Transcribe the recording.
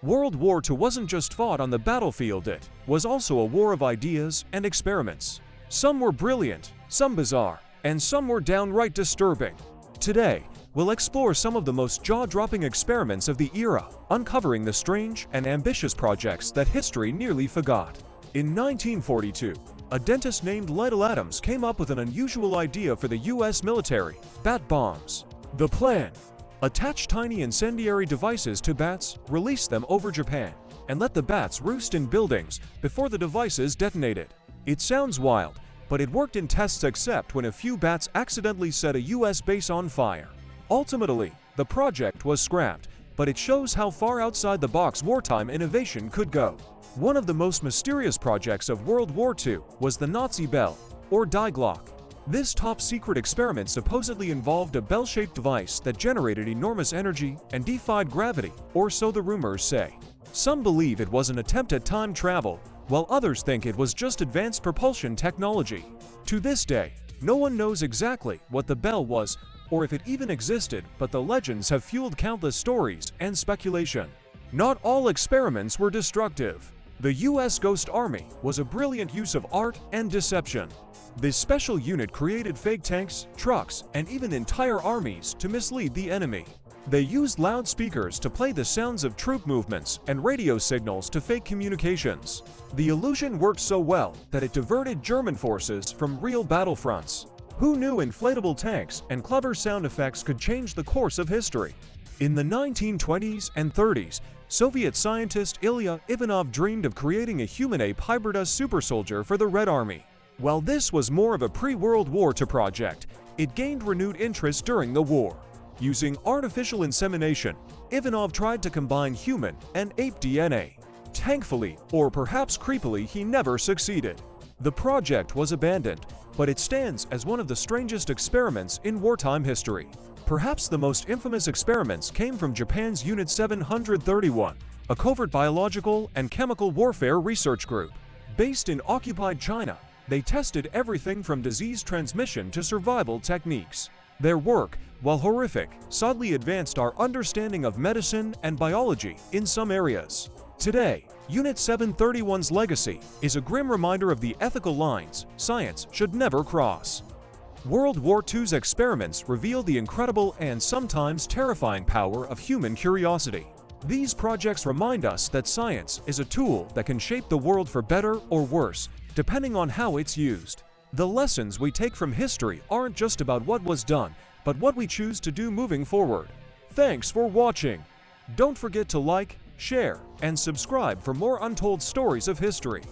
World War II wasn't just fought on the battlefield, it was also a war of ideas and experiments. Some were brilliant, some bizarre, and some were downright disturbing. Today, we'll explore some of the most jaw-dropping experiments of the era, uncovering the strange and ambitious projects that history nearly forgot. In 1942, a dentist named Lytle Adams came up with an unusual idea for the US military: bat bombs. The plan: attach tiny incendiary devices to bats, release them over Japan, and let the bats roost in buildings before the devices detonated. It sounds wild, but it worked in tests except when a few bats accidentally set a US base on fire. Ultimately, the project was scrapped, but it shows how far outside the box wartime innovation could go. One of the most mysterious projects of World War II was the Nazi bell, or Die Glock. This top-secret experiment supposedly involved a bell-shaped device that generated enormous energy and defied gravity, or so the rumors say. Some believe it was an attempt at time travel, while others think it was just advanced propulsion technology. To this day, no one knows exactly what the bell was or if it even existed, but the legends have fueled countless stories and speculation. Not all experiments were destructive. The US Ghost Army was a brilliant use of art and deception. This special unit created fake tanks, trucks, and even entire armies to mislead the enemy. They used loudspeakers to play the sounds of troop movements and radio signals to fake communications. The illusion worked so well that it diverted German forces from real battlefronts. Who knew inflatable tanks and clever sound effects could change the course of history? In the 1920s and 30s, Soviet scientist Ilya Ivanov dreamed of creating a human-ape hybrid super soldier for the Red Army. While this was more of a pre-World War II project, it gained renewed interest during the war. Using artificial insemination, Ivanov tried to combine human and ape DNA. Thankfully, or perhaps creepily, he never succeeded. The project was abandoned, but it stands as one of the strangest experiments in wartime history. Perhaps the most infamous experiments came from Japan's Unit 731, a covert biological and chemical warfare research group. Based in occupied China, they tested everything from disease transmission to survival techniques. Their work, while horrific, sadly advanced our understanding of medicine and biology in some areas. Today, Unit 731's legacy is a grim reminder of the ethical lines science should never cross. World War II's experiments reveal the incredible and sometimes terrifying power of human curiosity. These projects remind us that science is a tool that can shape the world for better or worse, depending on how it's used. The lessons we take from history aren't just about what was done, but what we choose to do moving forward. Thanks for watching. Don't forget to like, share, and subscribe for more untold stories of history.